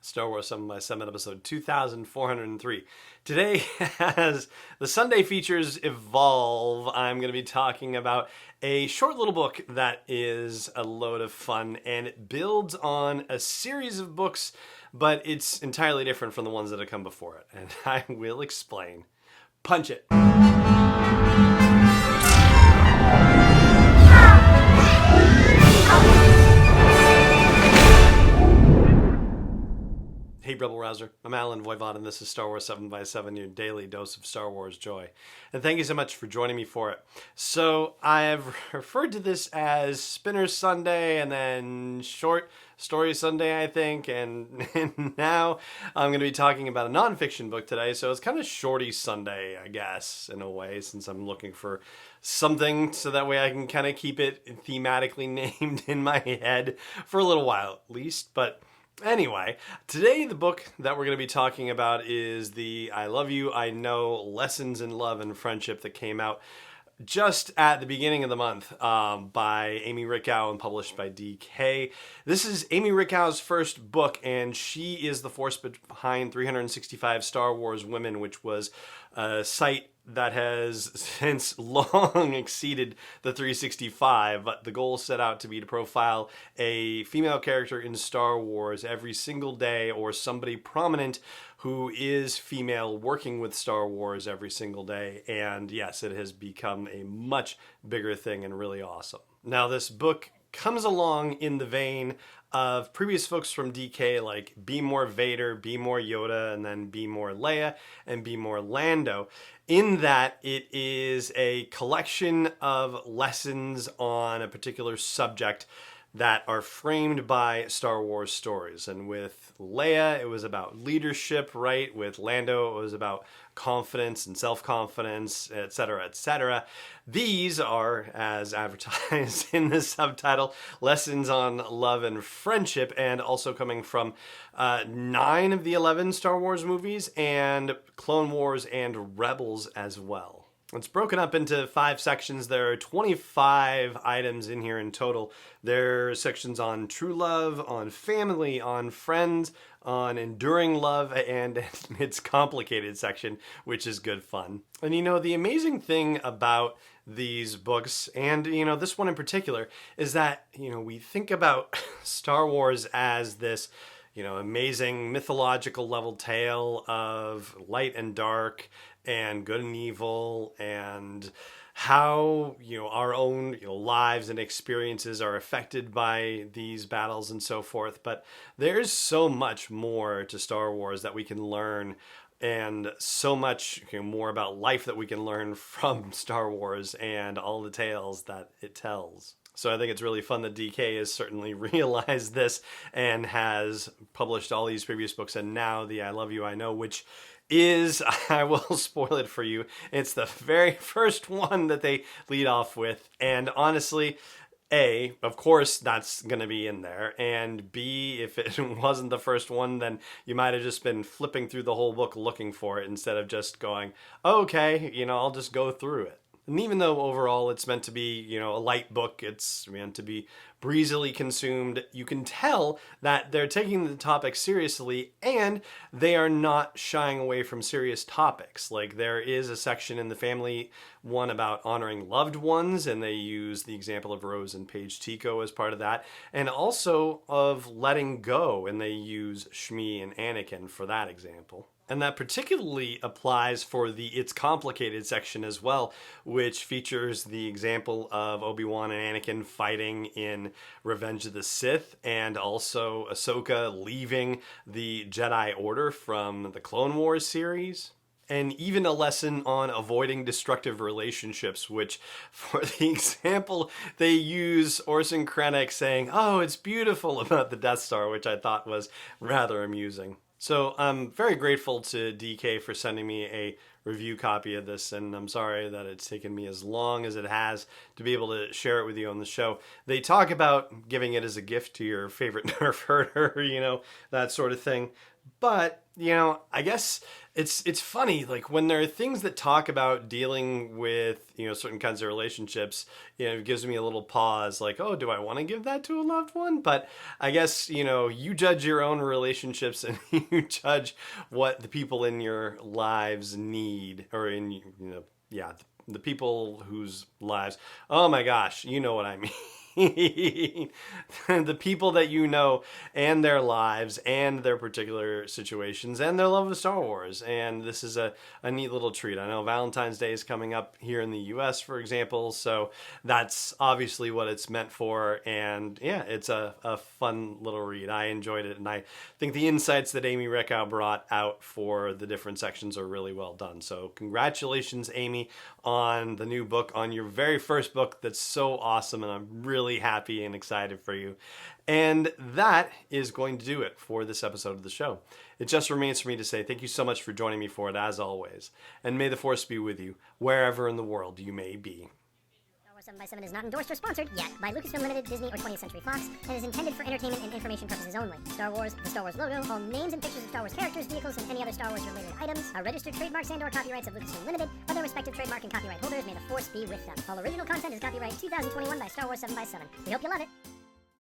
Star Wars 7 by 7 episode 2403. Today, as the Sunday features evolve, I'm going to be talking about a short little book that is a load of fun, and it builds on a series of books, but it's entirely different from the ones that have come before it, and I will explain. Punch it! Hey Rebel Rouser, I'm Alan Voivod and this is Star Wars 7 by 7, your daily dose of Star Wars joy. And thank you so much for joining me for it. So I've referred to this as Spinner Sunday and then Short Story Sunday, I think, and now I'm going to be talking about a nonfiction book today, so it's kind of Shorty Sunday, I guess, in a way, since I'm looking for something so that way I can kind of keep it thematically named in my head for a little while at least, but anyway, today the book that we're going to be talking about is the I Love You, I Know Lessons in Love and Friendship that came out just at the beginning of the month by Amy Richau and published by DK. This is Amy Richau's first book, and she is the force behind 365 Star Wars Women, which was a site that has since long exceeded the 365, but the goal set out to be to profile a female character in Star Wars every single day, or somebody prominent who is female working with Star Wars every single day. And yes, it has become a much bigger thing and really awesome. Now, this book comes along in the vein of previous books from DK like Be More Vader, Be More Yoda, and then Be More Leia, and Be More Lando, in that it is a collection of lessons on a particular subject that are framed by Star Wars stories. And with Leia, it was about leadership, right? With Lando, it was about confidence and self-confidence, etc., etc. These are, as advertised in the subtitle, lessons on love and friendship, and also coming from 9 of the 11 Star Wars movies, and Clone Wars and Rebels as well. It's broken up into 5 sections. There are 25 items in here in total. There are sections on true love, on family, on friends, on enduring love, and its complicated section, which is good fun. And you know, the amazing thing about these books, and you know, this one in particular, is that, you know, we think about Star Wars as this, you know, amazing mythological level tale of light and dark and good and evil, and how, you know, our own, you know, lives and experiences are affected by these battles and so forth. But there's so much more to Star Wars that we can learn, and so much, you know, more about life that we can learn from Star Wars and all the tales that it tells. So I think it's really fun that DK has certainly realized this and has published all these previous books, and now the I Love You, I Know, which is, I will spoil it for you, it's the very first one that they lead off with. And honestly, A, of course that's going to be in there, and B, if it wasn't the first one, then you might have just been flipping through the whole book looking for it instead of just going, okay, you know, I'll just go through it. And even though overall it's meant to be, you know, a light book, it's meant to be breezily consumed, you can tell that they're taking the topic seriously, and they are not shying away from serious topics. Like, there is a section in the family one about honoring loved ones, and they use the example of Rose and Paige Tico as part of that, and also of letting go, and they use Shmi and Anakin for that example. And that particularly applies for the It's Complicated section as well, which features the example of Obi-Wan and Anakin fighting in Revenge of the Sith, and also Ahsoka leaving the Jedi Order from the Clone Wars series. And even a lesson on avoiding destructive relationships, which, for the example, they use Orson Krennic saying, "Oh, it's beautiful," about the Death Star, which I thought was rather amusing. So I'm very grateful to DK for sending me a review copy of this, and I'm sorry that it's taken me as long as it has to be able to share it with you on the show. They talk about giving it as a gift to your favorite Nerf herder, that sort of thing. But, I guess it's funny, like when there are things that talk about dealing with, certain kinds of relationships, it gives me a little pause, like, oh, do I want to give that to a loved one? But I guess, you judge your own relationships and you judge what the people in your lives need, or the people whose lives, oh my gosh, you know what I mean. The people that you know and their lives and their particular situations and their love of Star Wars. And this is a neat little treat. I know Valentine's Day is coming up here in the US, for example, so that's obviously what it's meant for. And yeah, it's a fun little read. I enjoyed it, and I think the insights that Amy Richau brought out for the different sections are really well done. So congratulations, Amy, on the new book, on your very first book. That's so awesome, and I'm really happy and excited for you. And that is going to do it for this episode of the show. It just remains for me to say thank you so much for joining me for it, as always. And may the Force be with you, wherever in the world you may be. 7x7 is not endorsed or sponsored yet by Lucasfilm Limited, Disney, or 20th Century Fox, and is intended for entertainment and information purposes only. Star Wars, the Star Wars logo, all names and pictures of Star Wars characters, vehicles, and any other Star Wars related items are registered trademarks and/or copyrights of Lucasfilm Limited, or their respective trademark and copyright holders. May the Force be with them. All original content is copyright 2021 by Star Wars 7x7. We hope you love it.